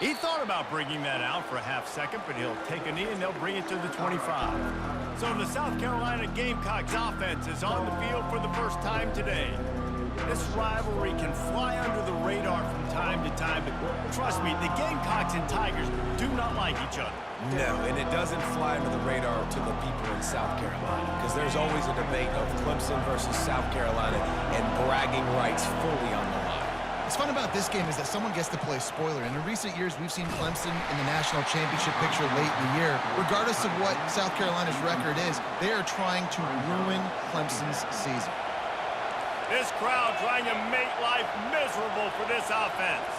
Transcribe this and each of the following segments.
He thought about bringing that out for a half second, but he'll take a knee and they'll bring it to the 25. So the South Carolina Gamecocks offense is on the field for the first time today. This rivalry can fly under the radar from time to time, but trust me, the Gamecocks and Tigers do not like each other. No, and it doesn't fly under the radar to the people in South Carolina, because there's always a debate of Clemson versus South Carolina and bragging rights fully on the line. What's fun about this game is that someone gets to play spoiler. In the recent years, we've seen Clemson in the national championship picture late in the year. Regardless of what South Carolina's record is, they are trying to ruin Clemson's season. This crowd trying to make life miserable for this offense.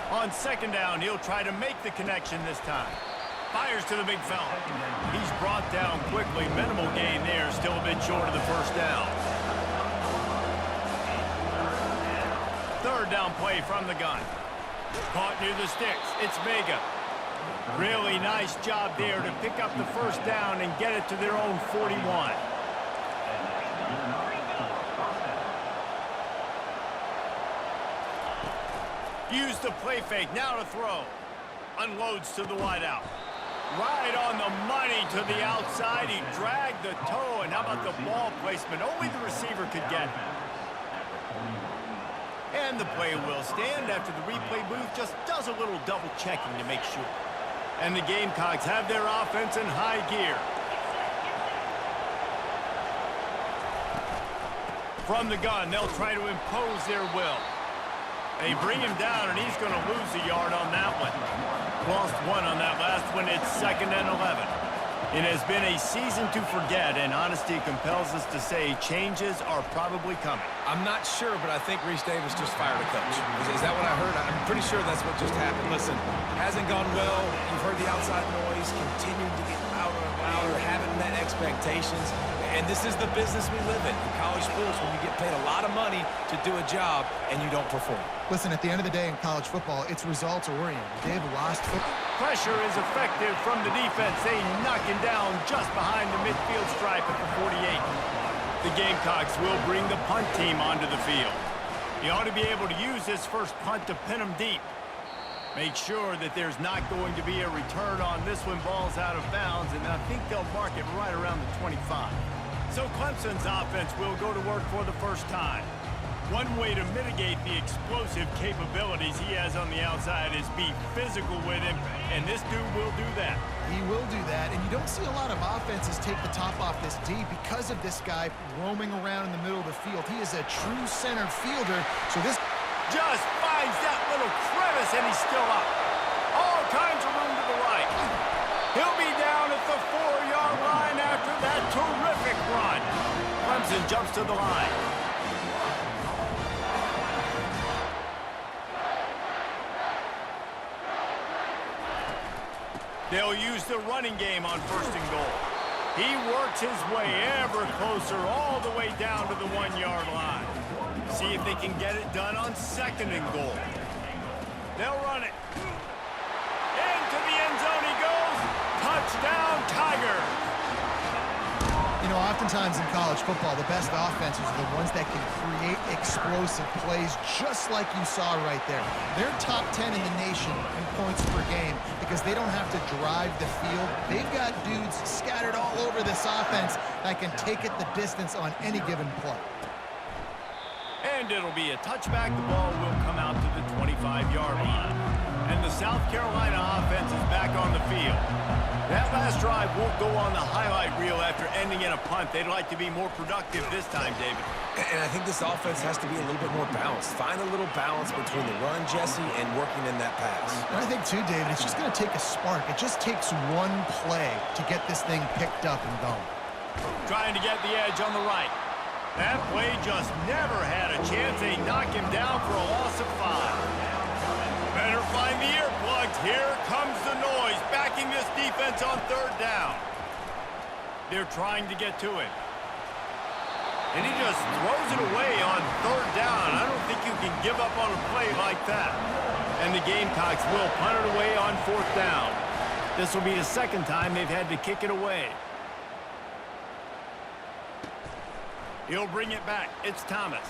On second down, he'll try to make the connection this time. Fires to the big fella. He's brought down quickly. Minimal gain there, still a bit short of the first down. Third down play from the gun. Caught near the sticks. It's Vega. Really nice job there to pick up the first down and get it to their own 41. Use the play fake, now to throw. Unloads to the wideout. Right on the money to the outside. He dragged the toe, and how about the ball placement? Only the receiver could get it. And the play will stand after the replay booth just does a little double checking to make sure. And the Gamecocks have their offense in high gear. From the gun, they'll try to impose their will. They bring him down, and he's going to lose a yard on that one. Lost one on that last one. It's 2nd and 11. It has been a season to forget, and honesty compels us to say changes are probably coming. I'm not sure, but I think Reese Davis just fired a coach. Is that what I heard? I'm pretty sure that's what just happened. Listen, hasn't gone well. You've heard the outside noise, continuing to get louder and louder, haven't met expectations. And this is the business we live in college sports, when you get paid a lot of money to do a job and you don't perform. Listen, at the end of the day in college football, it's results-oriented. They've lost football. Pressure is effective from the defense. They knock him down just behind the midfield stripe at the 48. The Gamecocks will bring the punt team onto the field. He ought to be able to use this first punt to pin him deep. Make sure that there's not going to be a return on this one. Ball's out of bounds, and I think they'll mark it right around the 25. So Clemson's offense will go to work for the first time. One way to mitigate the explosive capabilities he has on the outside is be physical with him, and this dude will do that. He will do that, and you don't see a lot of offenses take the top off this D because of this guy roaming around in the middle of the field. He is a true center fielder, so this just finds that little crevice, and he's still up. All kinds of room to the right. He'll be down at the 4-yard line after that terrific run. Clemson jumps to the line. They'll use the running game on 1st and goal. He works his way ever closer all the way down to the 1-yard line. See if they can get it done on 2nd and goal. They'll run it. Into the end zone he goes. Touchdown, Tigers. You know, oftentimes in college football, the best offenses are the ones that can create explosive plays just like you saw right there. They're top 10 in the nation in points per game because they don't have to drive the field. They've got dudes scattered all over this offense that can take it the distance on any given play. And it'll be a touchback. The ball will come out to the 25-yard line. And the South Carolina offense is back on the field. That last drive won't go on the highlight reel after ending in a punt. They'd like to be more productive this time, David. And I think this offense has to be a little bit more balanced. Find a little balance between the run, Jesse, and working in that pass. And I think, too, David, it's just going to take a spark. It just takes one play to get this thing picked up and going. Trying to get the edge on the right. That play just never had a chance. They knock him down for a loss of 5. Better find the earplugs. Here comes the noise, backing this defense on 3rd down. They're trying to get to him. And he just throws it away on 3rd down. I don't think you can give up on a play like that. And the Gamecocks will punt it away on 4th down. This will be the 2nd time they've had to kick it away. He'll bring it back. It's Thomas.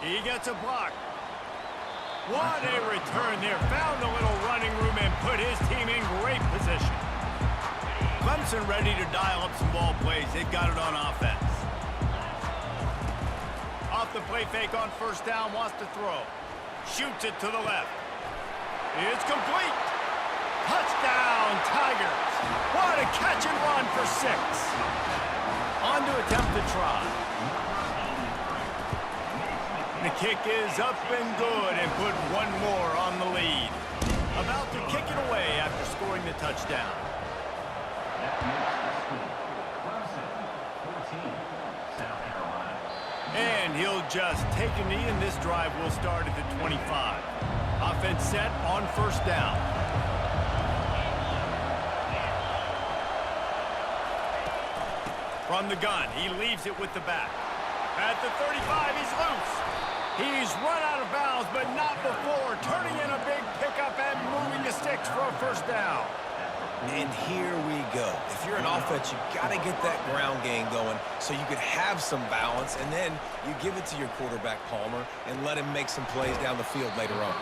He gets a block. What a return there. Found the little running room and put his team in great position. Clemson ready to dial up some ball plays. They've got it on offense. Off the play fake on first down, wants to throw. Shoots it to the left. It's complete. Touchdown, Tigers. What a catch and run for 6. On to attempt the try. The kick is up and good and put one more on the lead. About to kick it away after scoring the touchdown. And he'll just take a knee, and this drive will start at the 25. Offense set on first down. From the gun, he leaves it with the back. At the 35, he's loose. He's run out of bounds, but not before turning in a big pickup and moving the sticks for a first down. And here we go. If you're an offense, you got to get that ground game going so you could have some balance, and then you give it to your quarterback, Palmer, and let him make some plays down the field later on.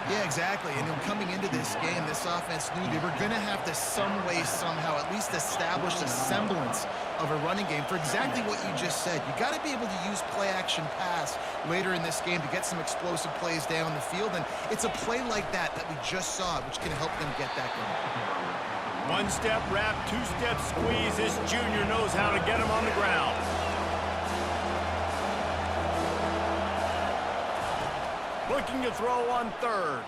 Yeah, exactly. And coming into this game, this offense knew they were going to have to some way, somehow, at least establish a semblance of a running game for exactly what you just said. You got to be able to use play-action pass later in this game to get some explosive plays down the field, and it's a play like that we just saw, which can help them get that going. One-step wrap, two-step squeeze. This junior knows how to get him on the ground. Looking to throw on third.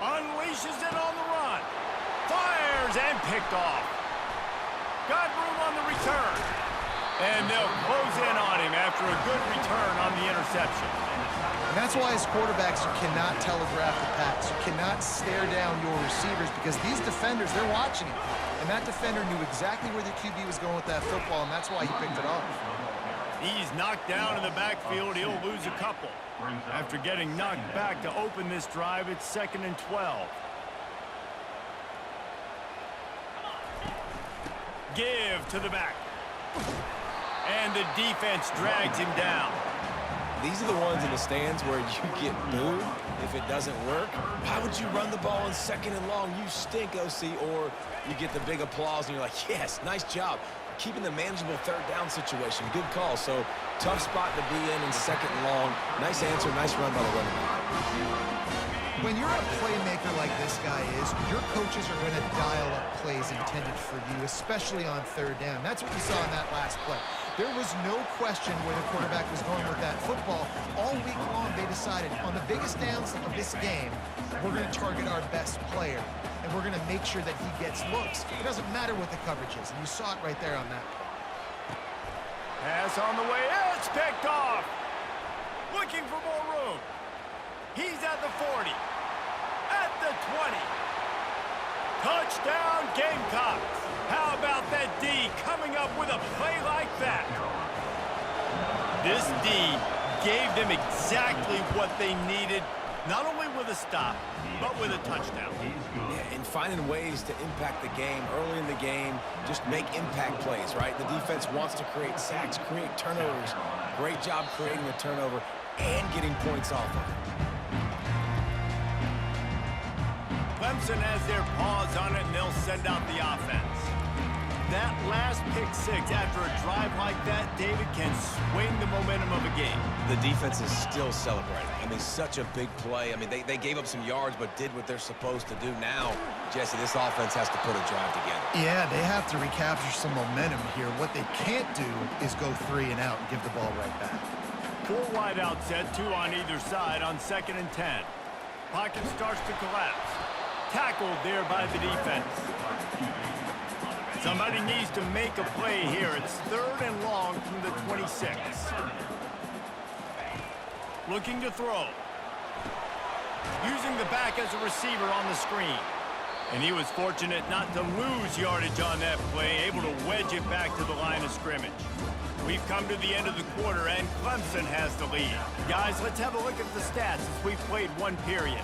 Unleashes it on the run. Fires and picked off. Got room on the return. And they'll close in on him after a good return on the interception. And that's why as quarterbacks, you cannot telegraph the pass. You cannot stare down your receivers because these defenders, they're watching it. And that defender knew exactly where the QB was going with that football, and that's why he picked it off. He's knocked down in the backfield. He'll lose a couple. After getting knocked back to open this drive, it's 2nd and 12. Give to the back. And the defense drags him down. These are the ones in the stands where you get booed if it doesn't work. Why would you run the ball on 2nd and long? You stink, OC. Or you get the big applause and you're like, yes, nice job. Keeping the manageable 3rd down situation. Good call. So tough spot to be in 2nd and long. Nice answer, nice run by the running back. When you're a playmaker like this guy is, your coaches are going to dial up plays intended for you, especially on 3rd down. That's what we saw in that last play. There was no question where the quarterback was going with that football. All week long, they decided on the biggest downs of this game, we're going to target our best player, and we're going to make sure that he gets looks. It doesn't matter what the coverage is, and you saw it right there on that play. Pass on the way. It's picked off. Looking for more room. He's at the 40. At the 20. Touchdown, Gamecocks. How about that D coming up with a play like that? This D gave them exactly what they needed, not only with a stop, but with a touchdown. Yeah, and finding ways to impact the game early in the game, just make impact plays, right? The defense wants to create sacks, create turnovers. Great job creating the turnover and getting points off of it. Clemson has their paws on it, and they'll send out the offense. That last pick six after a drive like that, David, can swing the momentum of a game. The defense is still celebrating. I mean, such a big play. I mean, they gave up some yards but did what they're supposed to do. Now, Jesse, this offense has to put a drive together. Yeah, they have to recapture some momentum here. What they can't do is go 3 and out and give the ball right back. 4 wide out set, 2 on either side on 2nd and 10. Pocket starts to collapse. Tackled there by the defense. Somebody needs to make a play here. It's 3rd and long from the 26. Looking to throw. Using the back as a receiver on the screen. And he was fortunate not to lose yardage on that play, able to wedge it back to the line of scrimmage. We've come to the end of the quarter, and Clemson has the lead. Guys, let's have a look at the stats as we've played 1 period.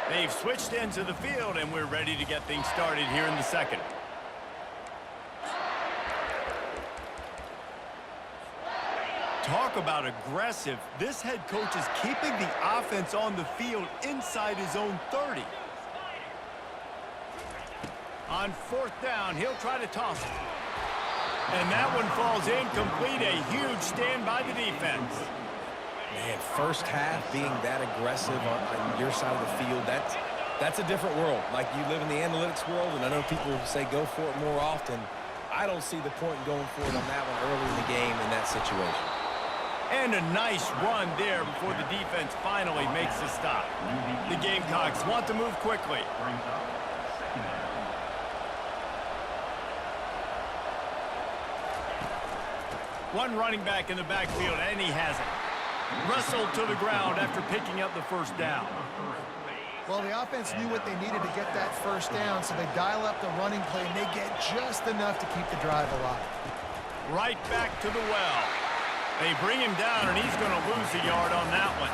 They've switched into the field, and we're ready to get things started here in the 2nd. Talk about aggressive. This head coach is keeping the offense on the field inside his own 30. On 4th down, he'll try to toss it. And that one falls incomplete. A huge stand by the defense. Man, first half being that aggressive on your side of the field, that's a different world. Like, you live in the analytics world, and I know people say go for it more often. I don't see the point in going for it on that one early in the game in that situation. And a nice run there before the defense finally makes the stop. The Gamecocks want to move quickly. One running back in the backfield, and he has it. Wrestled to the ground after picking up the first down. Well, the offense knew what they needed to get that first down, so they dial up the running play, and they get just enough to keep the drive alive. Right back to the well. They bring him down, and he's going to lose a yard on that one.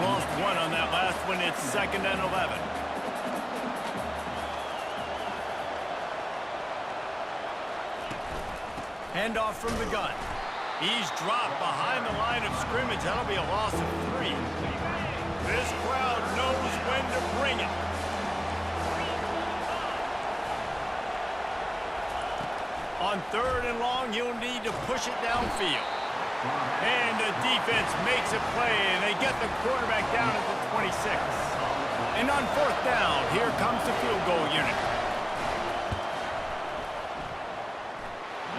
Lost one on that last one. It's 2nd and 11. Handoff from the gun. He's dropped behind the line of scrimmage. That'll be a loss of 3. This crowd knows when to bring it. On 3rd and long, you'll need to push it downfield. And the defense makes a play, and they get the quarterback down at the 26. And on 4th down, here comes the field goal unit.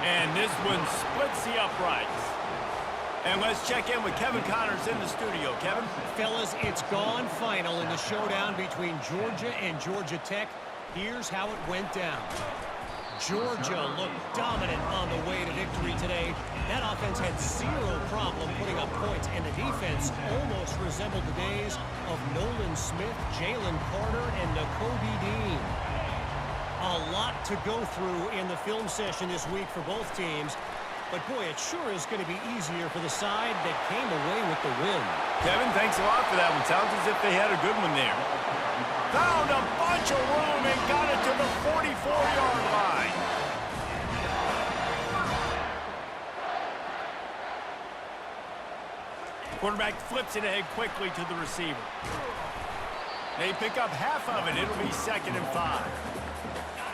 And this one splits the uprights. And let's check in with Kevin Connors in the studio. Kevin? Fellas, it's gone final in the showdown between Georgia and Georgia Tech. Here's how it went down. Georgia looked dominant on the way to victory today. That offense had zero problem putting up points, and the defense almost resembled the days of Nolan Smith, Jalen Carter, and Nakobe Dean. A lot to go through in the film session this week for both teams. But, boy, it sure is going to be easier for the side that came away with the win. Kevin, thanks a lot for that one. Sounds as if they had a good one there. Found a bunch of room and got it to the 44-yard line. Quarterback flips it ahead quickly to the receiver. They pick up half of it. It'll be 2nd and 5.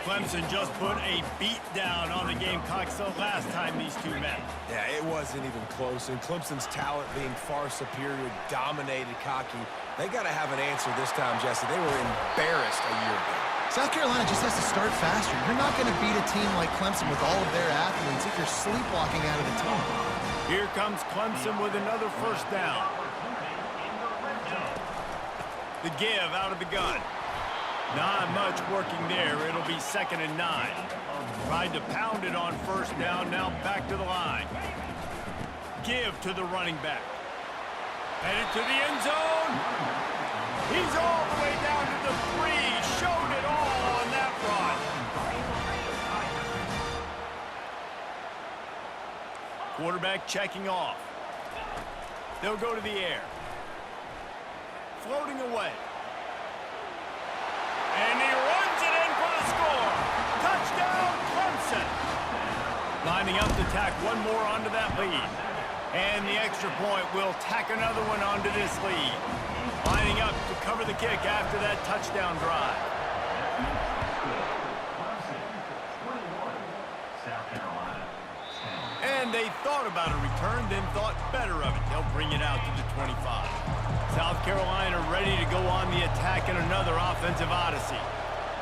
Clemson just put a beat down on the Gamecocks the last time these two met. Yeah, it wasn't even close. And Clemson's talent being far superior, dominated Cocky. They got to have an answer this time, Jesse. They were embarrassed a year ago. South Carolina just has to start faster. You're not going to beat a team like Clemson with all of their athletes if you're sleepwalking out of the tunnel. Here comes Clemson with another first down. The give out of the gun. Not much working there. It'll be 2nd and 9. Tried to pound it on first down. Now back to the line. Give to the running back. Headed to the end zone. He's all the way down to the 3. Showed it all on that run. Quarterback checking off. They'll go to the air. Floating away. And he runs it in for the score. Touchdown, Clemson. Lining up to tack one more onto that lead. And the extra point will tack another one onto this lead. Lining up to cover the kick after that touchdown drive. And they thought about a return, then thought better of it. They'll bring it out to the 25. South Carolina ready to go on the attack in another offensive odyssey.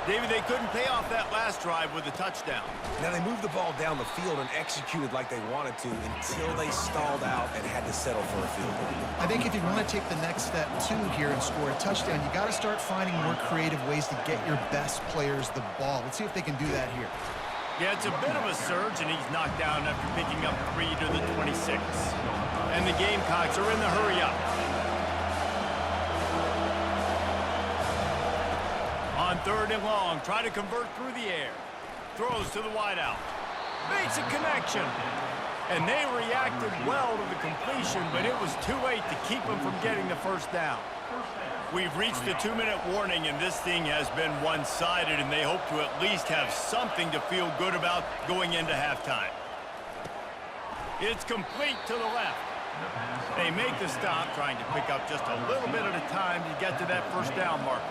David, they couldn't pay off that last drive with a touchdown. Now, they moved the ball down the field and executed like they wanted to until they stalled out and had to settle for a field goal. I think if you want to take the next step, too, here and score a touchdown, you got to start finding more creative ways to get your best players the ball. Let's see if they can do that here. Yeah, it's a bit of a surge, and he's knocked down after picking up 3 to the 26. And the Gamecocks are in the hurry-up. On 3rd and long, try to convert through the air. Throws to the wideout. Makes a connection. And they reacted well to the completion, but it was too late to keep them from getting the first down. We've reached the 2-minute warning, and this thing has been one-sided, and they hope to at least have something to feel good about going into halftime. It's complete to the left. They make the stop, trying to pick up just a little bit at a time to get to that first down marker.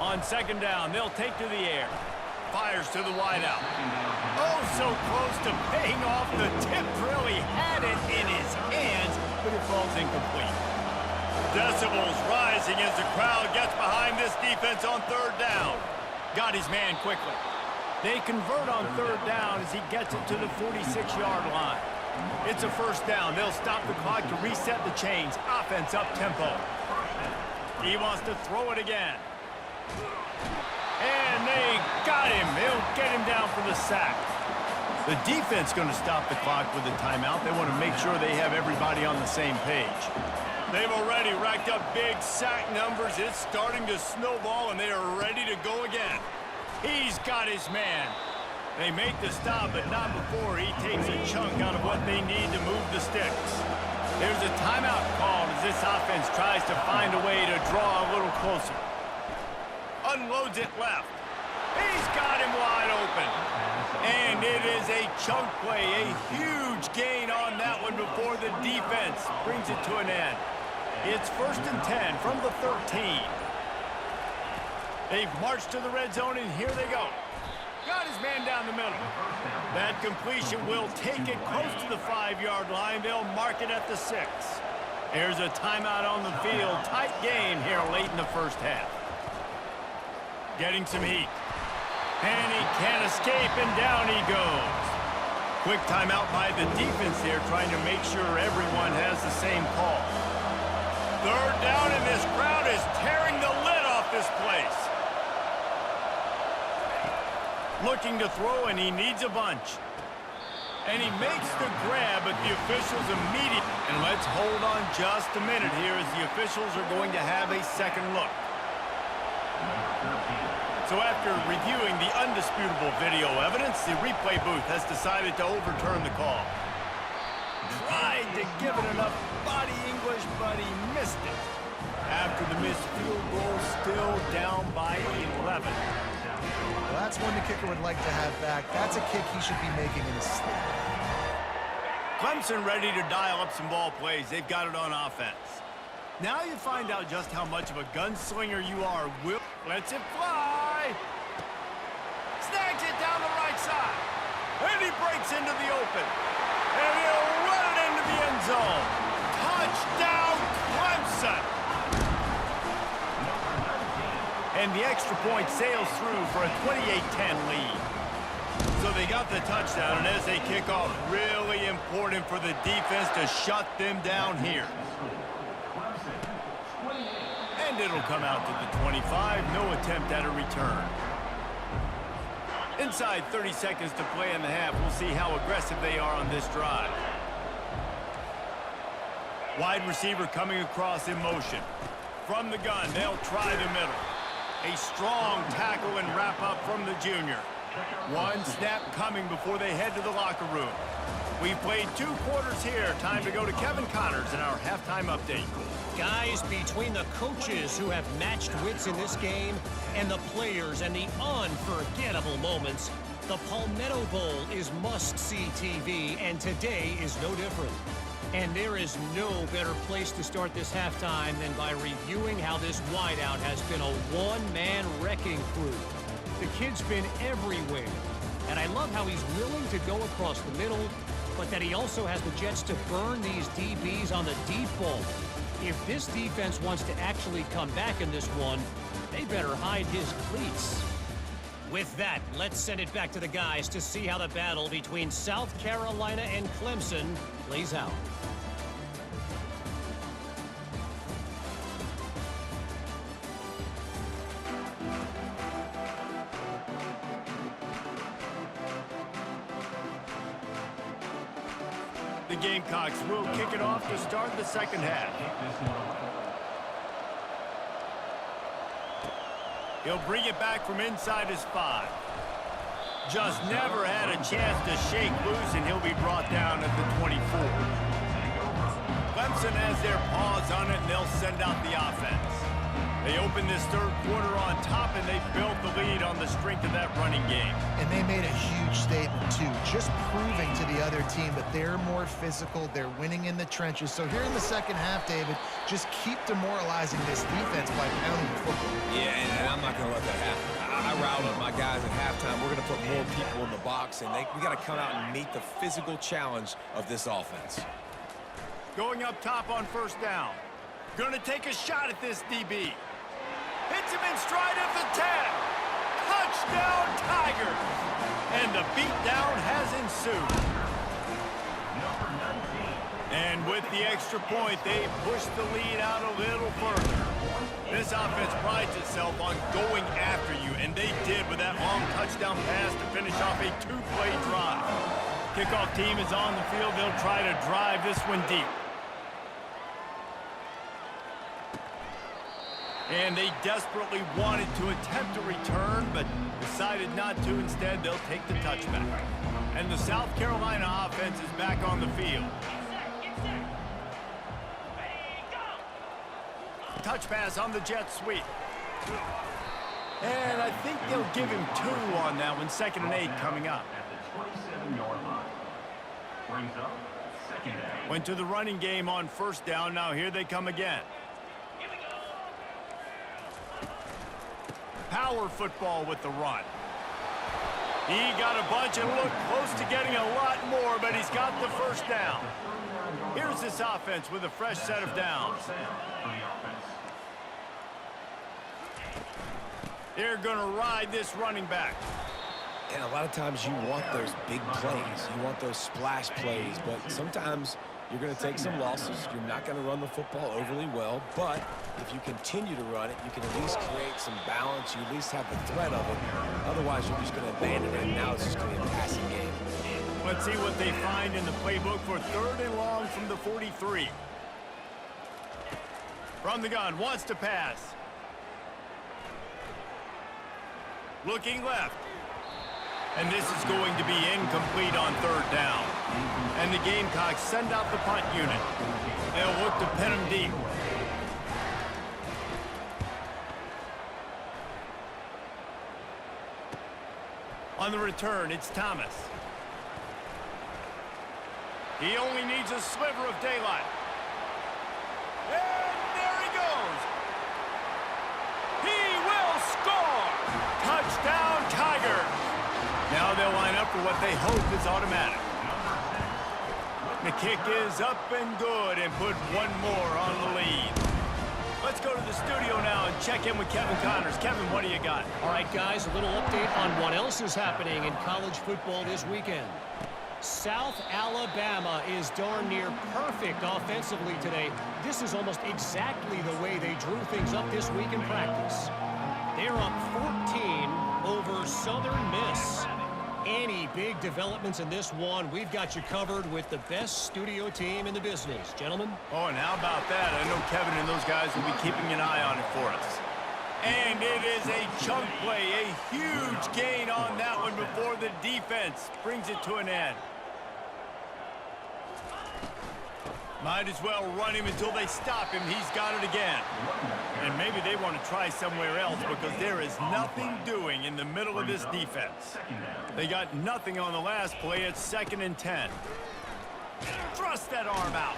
On second down, they'll take to the air. Fires to the wideout. Oh, so close to paying off. The tip really had it in his hands, but it falls incomplete. Decibels rising as the crowd gets behind this defense on third down. Got his man quickly. They convert on third down as he gets it to the 46-yard line. It's a first down. They'll stop the clock to reset the chains. Offense up tempo. He wants to throw it again. And they got him. They'll get him down for the sack. The defense going to stop the clock with a timeout. They want to make sure they have everybody on the same page. They've already racked up big sack numbers. It's starting to snowball, and they are ready to go again. He's got his man. They make the stop, but not before he takes a chunk out of what they need to move the sticks. There's a timeout called as this offense tries to find a way to draw a little closer. Unloads it left. He's got him wide open. And it is a chunk play, a huge gain on that one before the defense brings it to an end. It's 1st and 10 from the 13. They've marched to the red zone, and here they go. Got his man down the middle. That completion will take it close to the 5-yard line. They'll mark it at the 6. There's a timeout on the field. Tight game here late in the first half. Getting some heat. And he can't escape, and down he goes. Quick timeout by the defense there, trying to make sure everyone has the same call. Third down, and this crowd is tearing the lid off this place. Looking to throw, and he needs a bunch. And he makes the grab, but the officials immediately. And let's hold on just a minute here as the officials are going to have a second look. So after reviewing the undisputable video evidence, the replay booth has decided to overturn the call. Tried to give it enough body English, but he missed it. After the missed field goal, still down by 11. Well, that's one the kicker would like to have back. That's a kick he should be making in his sleep. Clemson ready to dial up some ball plays. They've got it on offense. Now you find out just how much of a gunslinger you are. Will lets it fly. Snags it down the right side. And he breaks into the open. And he'll run it into the end zone. Touchdown, Clemson. And the extra point sails through for a 28-10 lead. So they got the touchdown, and as they kick off, really important for the defense to shut them down here. And it'll come out to the 25. No attempt at a return. Inside 30 seconds to play in the half. We'll see how aggressive they are on this drive. Wide receiver coming across in motion. From the gun, they'll try the middle. A strong tackle and wrap up from the junior. One snap coming before they head to the locker room. We've played 2 quarters here. Time to go to Kevin Connors in our halftime update. Guys, between the coaches who have matched wits in this game and the players and the unforgettable moments, the Palmetto Bowl is must-see TV, and today is no different. And there is no better place to start this halftime than by reviewing how this wideout has been a one-man wrecking crew. The kid's been everywhere, and I love how he's willing to go across the middle, but that he also has the jets to burn these DBs on the deep ball. If this defense wants to actually come back in this one, they better hide his cleats. With that, let's send it back to the guys to see how the battle between South Carolina and Clemson plays out. The Gamecocks will kick it off to start the second half. He'll bring it back from inside his 5. Just never had a chance to shake loose, and he'll be brought down at the 24. Clemson has their paws on it, and they'll send out the offense. They open this third quarter on top, and they built the lead on the strength of that running game. And they made a huge statement, too. just proving to the other team that they're more physical, they're winning in the trenches. So here in the second half, David, just keep demoralizing this defense by pounding the football. Yeah, and I'm not going to let that happen. I riled up my guys at halftime. We're going to put more people in the box, and we got to come out and meet the physical challenge of this offense. Going up top on first down. Going to take a shot at this DB. Hits him in stride of the 10. Touchdown, Tigers! And the beatdown has ensued. And with the extra point, they push the lead out a little further. This offense prides itself on going after you, and they did with that long touchdown pass to finish off a two-play drive. Kickoff team is on the field. They'll try to drive this one deep. And they desperately wanted to attempt a return, but decided not to. Instead, they'll take the touchback. And the South Carolina offense is back on the field. Touch pass on the jet sweep. And I think they'll give him 2 on that one. 2nd and 8 coming up. Went to the running game on first down. Now here they come again. Power football with the run. He got a bunch and looked close to getting a lot more, but he's got the first down. Here's this offense with a fresh set of downs. They're going to ride this running back. And a lot of times you want those big plays. You want those splash plays, but sometimes you're going to take some losses. You're not going to run the football overly well, but if you continue to run it, you can at least create some balance. You at least have the threat of it. Otherwise, you're just going to abandon it, and now it's just going to be a passing game. Let's see what they find in the playbook for 3rd and long from the 43. From the gun, wants to pass. Looking left. And this is going to be incomplete on 3rd down. And the Gamecocks send out the punt unit. They'll look to pin him deep. On the return, it's Thomas. He only needs a sliver of daylight. And there he goes. He will score! Touchdown, Tigers! Now they'll line up for what they hope is automatic. The kick is up and good and put one more on the lead. Let's go to the studio now and check in with Kevin Connors. Kevin, what do you got? All right, guys, a little update on what else is happening in college football this weekend. South Alabama is darn near perfect offensively today. This is almost exactly the way they drew things up this week in practice. They're up 14 over Southern Miss. Any big developments in this one, we've got you covered with the best studio team in the business. Gentlemen? Oh, and how about that? I know Kevin and those guys will be keeping an eye on it for us. And it is a chunk play, a huge gain on that one before the defense brings it to an end. Might as well run him until they stop him. He's got it again. And maybe they want to try somewhere else because there is nothing doing in the middle of this defense. They got nothing on the last play. It's 2nd and 10. Thrust that arm out.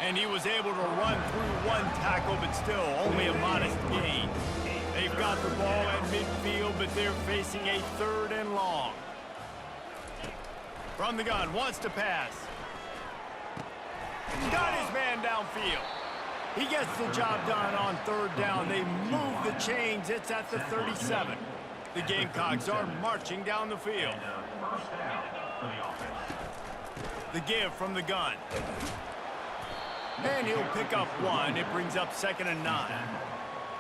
And he was able to run through one tackle, but still only a modest gain. They've got the ball at midfield, but they're facing a 3rd and long. From the gun, wants to pass. Got his man downfield. He gets the job done on 3rd down. They move the chains. It's at the 37. The Gamecocks are marching down the field. The give from the gun. And he'll pick up 1. It brings up 2nd and 9.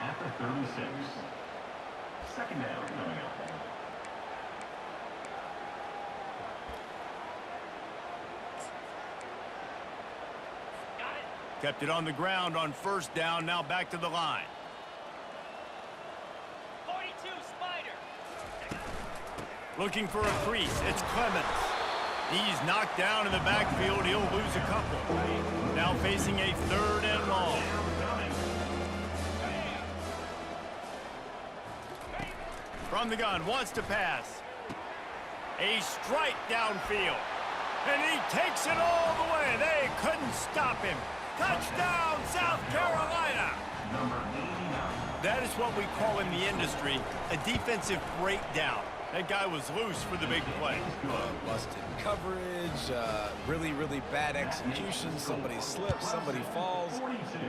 At the 36. 2nd down coming up. Kept it on the ground on 1st down. Now back to the line. 42 Spider. Looking for a crease. It's Clemson. He's knocked down in the backfield. He'll lose a couple. Now facing a 3rd and long. From the gun, wants to pass. A strike downfield. And he takes it all the way. They couldn't stop him. Touchdown, South Carolina. Number 89. That is what we call in the industry a defensive breakdown. That guy was loose for the big play. Busted coverage, really, really bad execution. Somebody slips, somebody falls.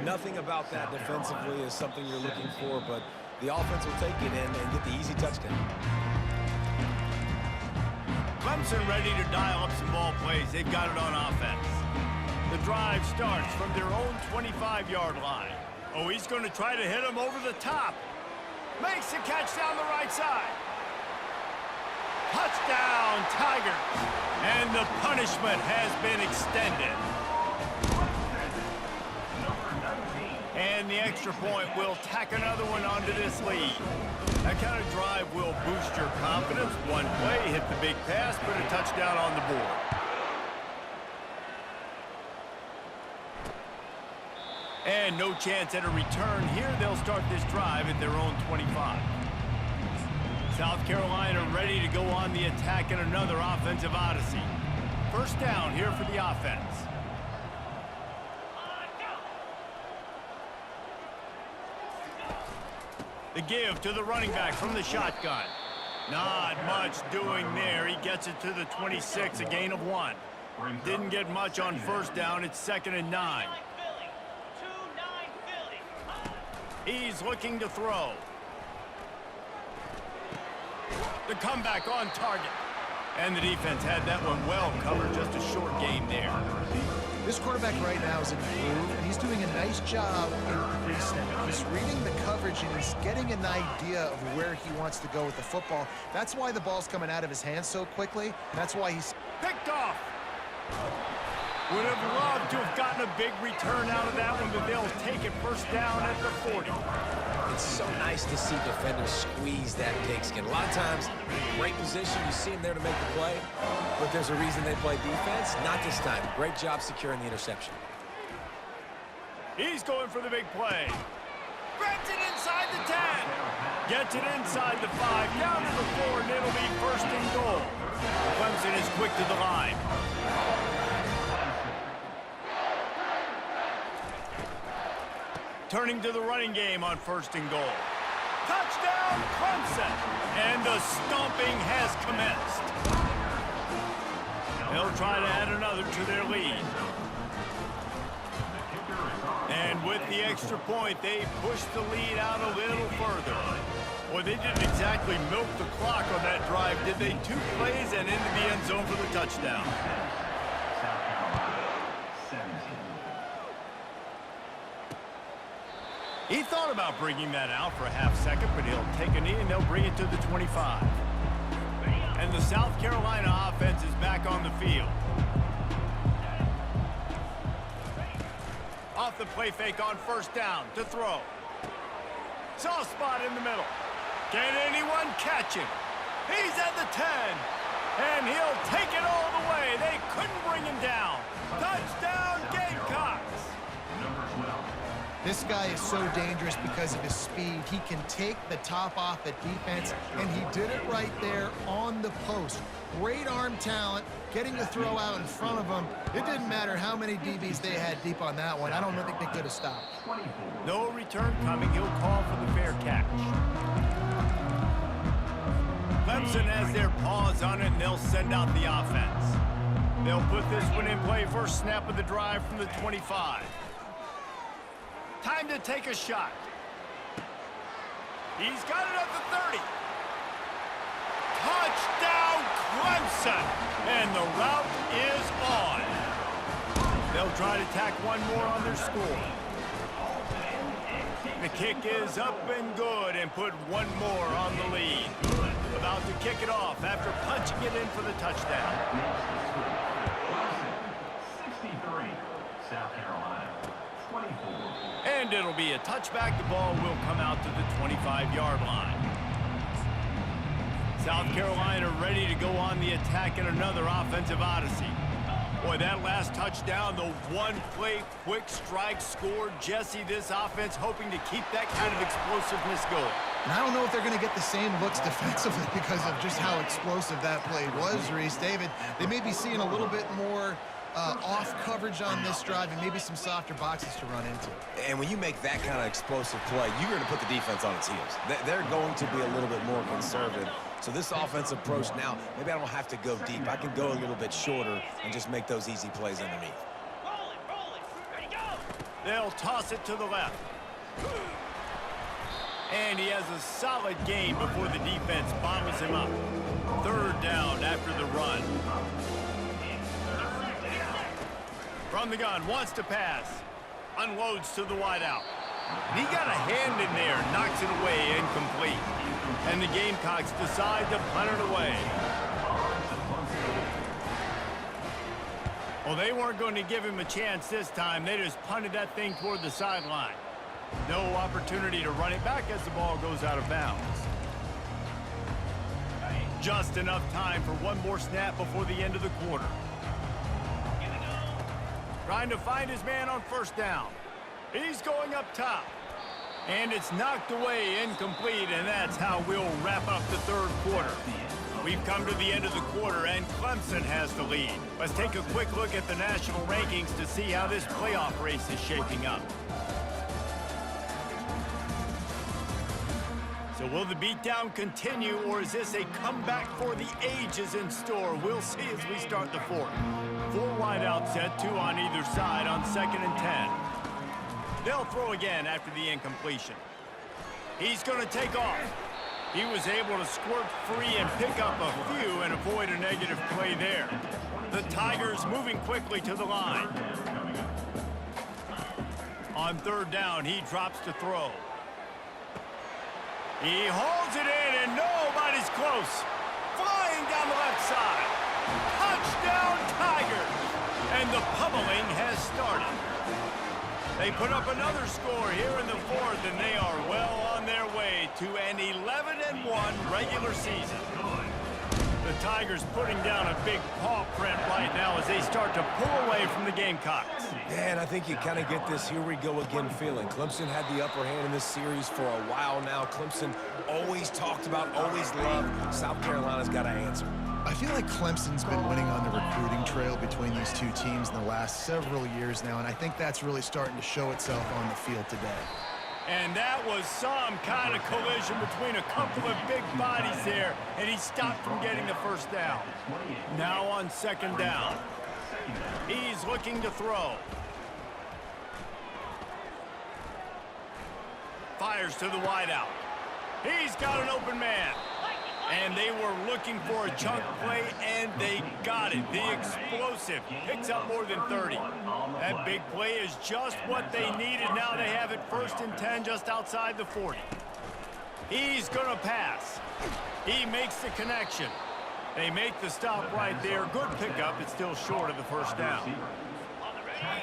Nothing about that defensively is something you're looking for, but the offense will take it in and get the easy touchdown. Clemson ready to dial up some ball plays. They've got it on offense. The drive starts from their own 25-yard line. Oh, he's going to try to hit him over the top. Makes the catch down the right side. Touchdown, Tigers. And the punishment has been extended. And the extra point will tack another one onto this lead. That kind of drive will boost your confidence. One play, hit the big pass, put a touchdown on the board. And no chance at a return here. They'll start this drive at their own 25. South Carolina ready to go on the attack in another offensive odyssey. First down here for the offense. The give to the running back from the shotgun. Not much doing there. He gets it to the 26, a gain of 1. Didn't get much on first down. It's 2nd and 9. He's looking to throw. The comeback on target. And the defense had that one well covered. Just a short game there. This quarterback right now is in a groove, and he's doing a nice job in pre-snap. He's reading the coverage, and he's getting an idea of where he wants to go with the football. That's why the ball's coming out of his hands so quickly. That's why he's picked off. Would have loved to have gotten a big return out of that one, but they'll take it first down at the 40. It's so nice to see defenders squeeze that pigskin. A lot of times, great position, you see them there to make the play, but there's a reason they play defense. Not this time. Great job securing the interception. He's going for the big play. Grabs it inside the 10. Gets it inside the 5, down to the 4, and it'll be 1st and goal. Clemson is quick to the line. Turning to the running game on 1st and goal. Touchdown, Clemson! And the stomping has commenced. They'll try to add another to their lead. And with the extra point, they push the lead out a little further. Boy, they didn't exactly milk the clock on that drive, did they? 2 plays and into the end zone for the touchdown. He thought about bringing that out for a half second, but he'll take a knee and they'll bring it to the 25. And the South Carolina offense is back on the field. Off the play fake on 1st down to throw. Soft spot in the middle. Can anyone catch him? He's at the 10. And he'll take it all the way. They couldn't bring him down. Touchdown, Gamecocks. This guy is so dangerous because of his speed. He can take the top off the defense, and he did it right there on the post. Great arm talent, getting the throw out in front of him. It didn't matter how many DBs they had deep on that one. I don't think they could have stopped. No return coming. He'll call for the fair catch. Clemson has their paws on it, and they'll send out the offense. They'll put this one in play. First snap of the drive from the 25. Time to take a shot. He's got it at the 30. Touchdown, Clemson! And the route is on. They'll try to tack one more on their score. The kick is up and good and put one more on the lead. About to kick it off after punching it in for the touchdown. 63, South Carolina, 24. And it'll be a touchback. The ball will come out to the 25-yard line. South Carolina ready to go on the attack in another offensive odyssey. Boy, that last touchdown, the one-play quick strike scored. Jesse, this offense hoping to keep that kind of explosiveness going. And I don't know if they're going to get the same looks defensively because of just how explosive that play was, Reese. David, they may be seeing a little bit more off coverage on this drive and maybe some softer boxes to run into. And when you make that kind of explosive play, you're going to put the defense on its heels. They're going to be a little bit more conservative. So this offensive approach now, maybe I don't have to go deep. I can go a little bit shorter and just make those easy plays underneath. Roll it. Ready, go. They'll toss it to the left. And he has a solid gain before the defense bottles him up. Third down after the run. From the gun, wants to pass. Unloads to the wideout. He got a hand in there, knocks it away, incomplete. And the Gamecocks decide to punt it away. Well, they weren't going to give him a chance this time. They just punted that thing toward the sideline. No opportunity to run it back as the ball goes out of bounds. Just enough time for one more snap before the end of the quarter. Trying to find his man on first down. He's going up top. And it's knocked away, incomplete, and that's how we'll wrap up the third quarter. We've come to the end of the quarter, and Clemson has the lead. Let's take a quick look at the national rankings to see how this playoff race is shaping up. So will the beatdown continue, or is this a comeback for the ages in store? We'll see as we start the fourth. 4 wide out set, 2 on either side on 2nd and 10. They'll throw again after the incompletion. He's going to take off. He was able to squirt free and pick up a few and avoid a negative play there. The Tigers moving quickly to the line. On 3rd down, he drops to throw. He holds it in, and nobody's close. Flying down the left side. Touchdown, Tigers! And the pummeling has started. They put up another score here in the 4th, and they are well on their way to an 11-1 regular season. The Tigers putting down a big paw print right now as they start to pull away from the Gamecocks. Yeah, and I think you kind of get this here we go again feeling. Clemson had the upper hand in this series for a while now. Clemson always talked about, always loved. South Carolina's got to answer. I feel like Clemson's been winning on the recruiting trail between these two teams in the last several years now, and I think that's really starting to show itself on the field today. And that was some kind of collision between a couple of big bodies there, and he stopped from getting the first down. Now on 2nd down. He's looking to throw. Fires to the wideout. He's got an open man. And they were looking for a chunk play, and they got it. The explosive picks up more than 30. That big play is just what they needed. Now they have it 1st and 10 just outside the 40. He's going to pass. He makes the connection. They make the stop right there. Good pickup. It's still short of the first down.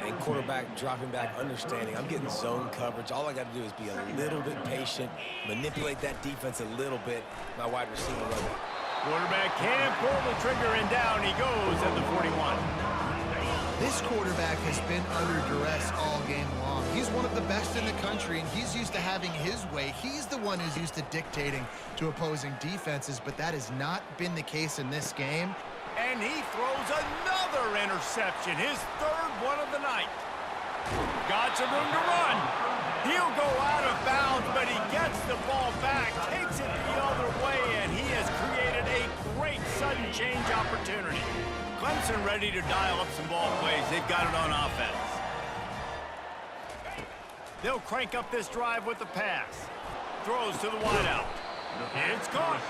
And quarterback dropping back, understanding I'm getting zone coverage. All I got to do is be a little bit patient, manipulate that defense a little bit. My wide receiver level. Quarterback can't pull the trigger, and down he goes at the 41. This quarterback has been under duress all game long. He's one of the best in the country, and he's used to having his way. He's the one who's used to dictating to opposing defenses, but that has not been the case in this game. And he throws another interception, his 3rd one of the night. Got some room to run. He'll go out of bounds, but he gets the ball back, takes it the other way, and he has created a great sudden change opportunity. Clemson ready to dial up some ball plays. They've got it on offense. They'll crank up this drive with the pass. Throws to the wideout. It's caught,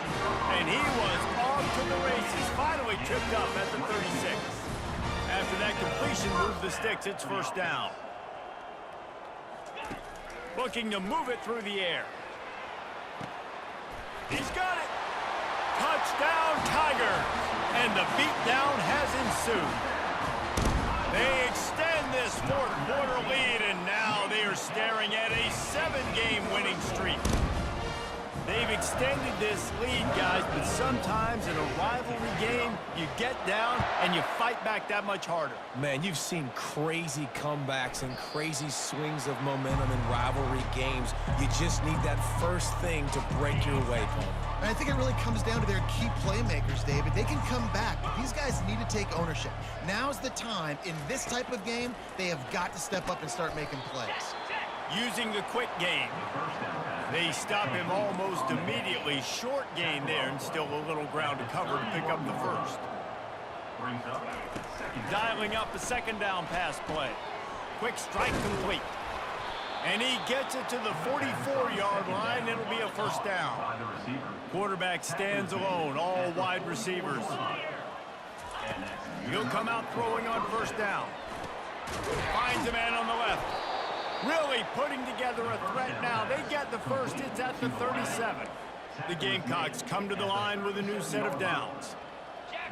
and he was off to the races, finally tripped up at the 36. After that completion moved the sticks, it's 1st down. Looking to move it through the air. He's got it. Touchdown, Tigers, and the beatdown has ensued. They extend this 4th quarter lead, and now they are staring at a 7-game winning streak. They've extended this lead, guys, but sometimes in a rivalry game, you get down and you fight back that much harder. Man, you've seen crazy comebacks and crazy swings of momentum in rivalry games. You just need that first thing to break your way, Paul. And I think it really comes down to their key playmakers, David. They can come back, but these guys need to take ownership. Now's the time. In this type of game, they have got to step up and start making plays. Using the quick game. They stop him almost immediately. Short gain there and still a little ground to cover to pick up the first. Dialing up the second down pass play. Quick strike complete. And he gets it to the 44-yard line. It'll be a first down. Quarterback stands alone, all wide receivers. He'll come out throwing on first down. Finds a man on the left. Really putting together a threat now. They get the first. It's at the 37. The Gamecocks come to the line with a new set of downs.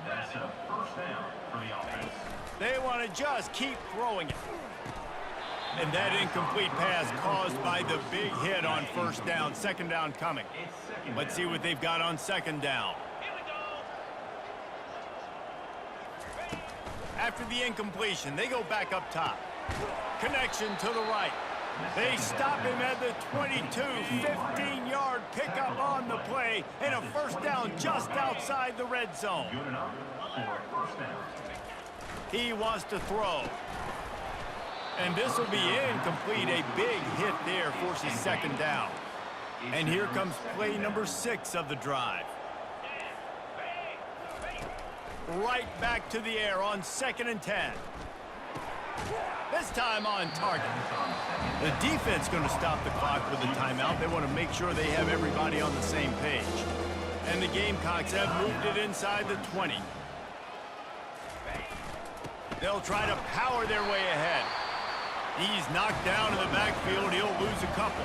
That's a first down for the offense. They want to just keep throwing it. And that incomplete pass caused by the big hit on first down. Second down coming. Let's see what they've got on second down. After the incompletion, they go back up top. Connection to the right. They stop him at the 22, 15-yard pickup on the play, and a first down just outside the red zone. Good enough for a first down. He wants to throw. And this will be incomplete. A big hit there forces second down. And here comes play number 6 of the drive. Right back to the air on 2nd and 10. This time on target. The defense going to stop the clock with a timeout. They want to make sure they have everybody on the same page. And the Gamecocks have moved it inside the 20. They'll try to power their way ahead. He's knocked down in the backfield. He'll lose a couple.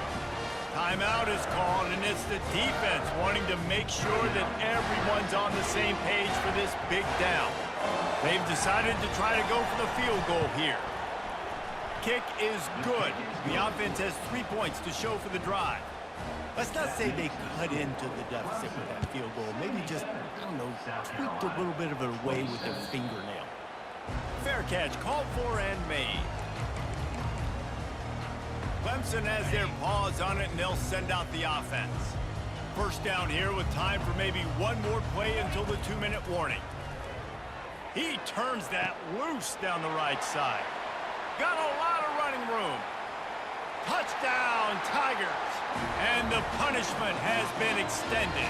Timeout is called, and it's the defense wanting to make sure that everyone's on the same page for this big down. They've decided to try to go for the field goal here. Kick is good. The offense has 3 points to show for the drive. Let's not say they cut into the deficit with that field goal. Maybe just, I don't know, tweaked a little bit of it away with their fingernail. Fair catch, called for and made. Clemson has their paws on it, and they'll send out the offense. First down here with time for maybe one more play until the 2-minute warning. He turns that loose down the right side. Got a lot of running room. Touchdown, Tigers. And the punishment has been extended.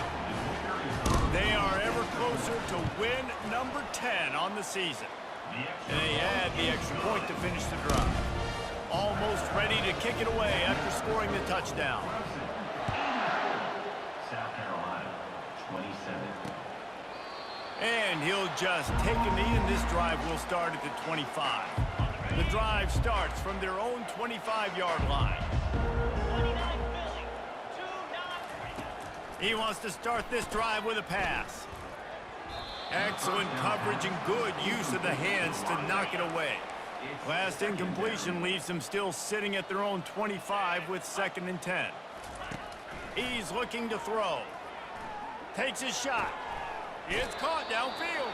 They are ever closer to win number 10 on the season. And they add the extra point to finish the drive. Almost ready to kick it away after scoring the touchdown. South Carolina, 27. And he'll just take a knee, and this drive will start at the 25. The drive starts from their own 25-yard line. He wants to start this drive with a pass. Excellent coverage and good use of the hands to knock it away. Last incompletion leaves them still sitting at their own 25 with 2nd and 10. He's looking to throw. Takes his shot. It's caught downfield.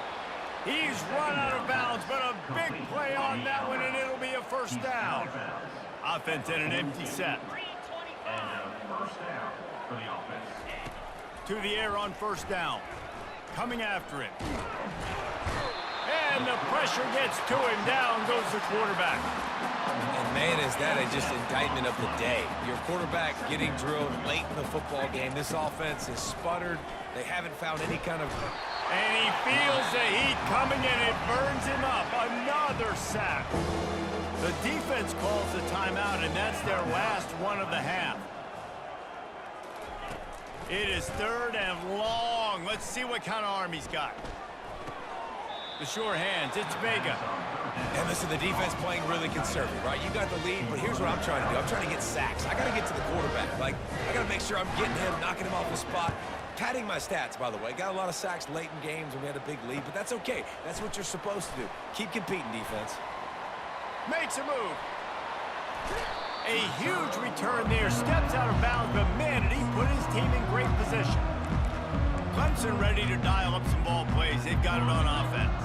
He's run out of bounds, but a big play on that one, and it'll be a first down. Offense in an empty set. And a first down for the offense. To the air on first down. Coming after it. And the pressure gets to him. Down goes the quarterback. And man, is that just indictment of the day. Your quarterback getting drilled late in the football game. This offense is sputtered. They haven't found any kind of... And he feels the heat coming, and it burns him up. Another sack. The defense calls the timeout, and that's their last one of the half. It is 3rd and long. Let's see what kind of arm he's got. The sure hands, it's Vega. And listen, the defense playing really conservative, right? You got the lead, but here's what I'm trying to do. I'm trying to get sacks. I got to get to the quarterback. Like, I got to make sure I'm getting him, knocking him off the spot. Padding my stats, by the way. Got a lot of sacks late in games when we had a big lead, but that's okay. That's what you're supposed to do. Keep competing, defense. Makes a move. A huge return there, steps out of bounds, but man, did he put his team in great position. Clemson ready to dial up some ball plays. They've got it on offense.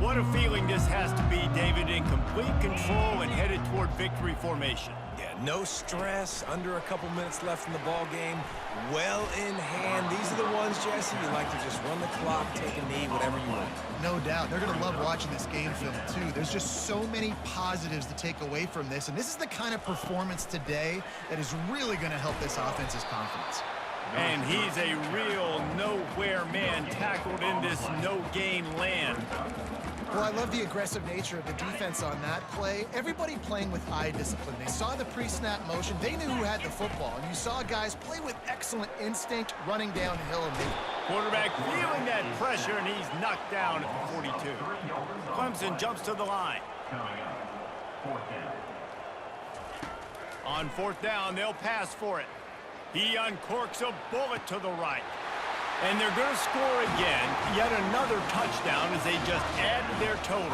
What a feeling this has to be, David, in complete control and headed toward victory formation. Yeah, no stress, under a couple minutes left in the ball game, well in hand. These are the ones, Jesse, you like to just run the clock, take a knee, whatever you want. No doubt. They're going to love watching this game film, too. There's just so many positives to take away from this, and this is the kind of performance today that is really going to help this offense's confidence. And he's a real nowhere man tackled in this no-gain land. Well, I love the aggressive nature of the defense on that play. Everybody playing with eye discipline. They saw the pre-snap motion. They knew who had the football. And you saw guys play with excellent instinct running downhill and making. Quarterback feeling that pressure, and he's knocked down at the 42. Clemson jumps to the line. On fourth down, they'll pass for it. He uncorks a bullet to the right. And they're going to score again. Yet another touchdown as they just add to their total.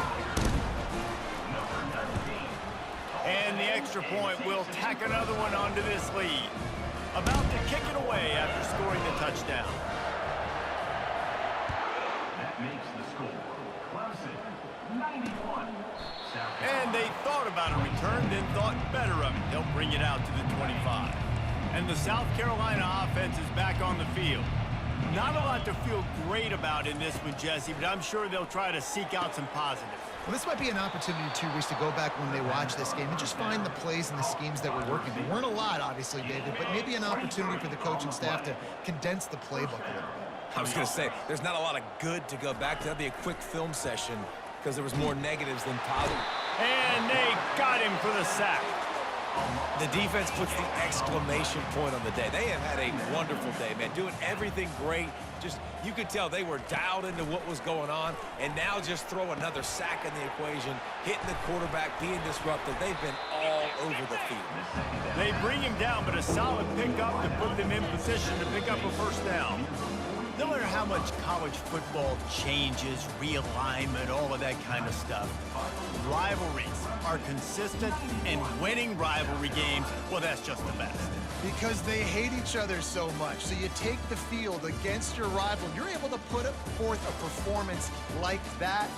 And the extra point will tack another one onto this lead. About to kick it away after scoring the touchdown. That makes the score. Clemson, 91. And they thought about a return, then thought better of it. They'll bring it out to the 25. And the South Carolina offense is back on the field. Not a lot to feel great about in this one, Jesse, but I'm sure they'll try to seek out some positives. Well, this might be an opportunity, too, Reese, to go back when they watch this game and just find the plays and the schemes that were working. There weren't a lot, obviously, David, but maybe an opportunity for the coaching staff to condense the playbook a little bit. I was going to say, there's not a lot of good to go back to. That'd be a quick film session because there was more negatives than positives. And they got him for the sack. The defense puts the exclamation point on the day. They have had a wonderful day, man. Doing everything great. Just, you could tell they were dialed into what was going on. And now just throw another sack in the equation, hitting the quarterback, being disruptive. They've been all over the field. They bring him down, but a solid pickup to put them in position to pick up a first down. No matter how much college football changes, realignment, all of that kind of stuff, rivalries are consistent, and winning rivalry games, well, that's just the best. Because they hate each other so much. So you take the field against your rival. You're able to put forth a performance like that.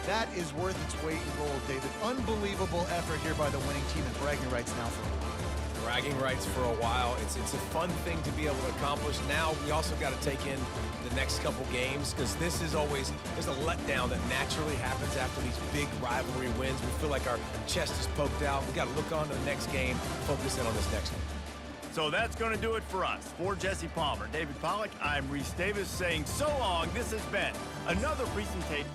That is worth its weight in gold, David. Unbelievable effort here by the winning team, and bragging rights now for a while. Bragging rights for a while. It's a fun thing to be able to accomplish. Now we also got to take in the next couple games because this is always, there's a letdown that naturally happens after these big rivalry wins. We feel like our chest is poked out. We got to look on to the next game, focus in on this next one. So that's going to do it for us. For Jesse Palmer, David Pollack, I'm Reese Davis saying so long. This has been another presentation.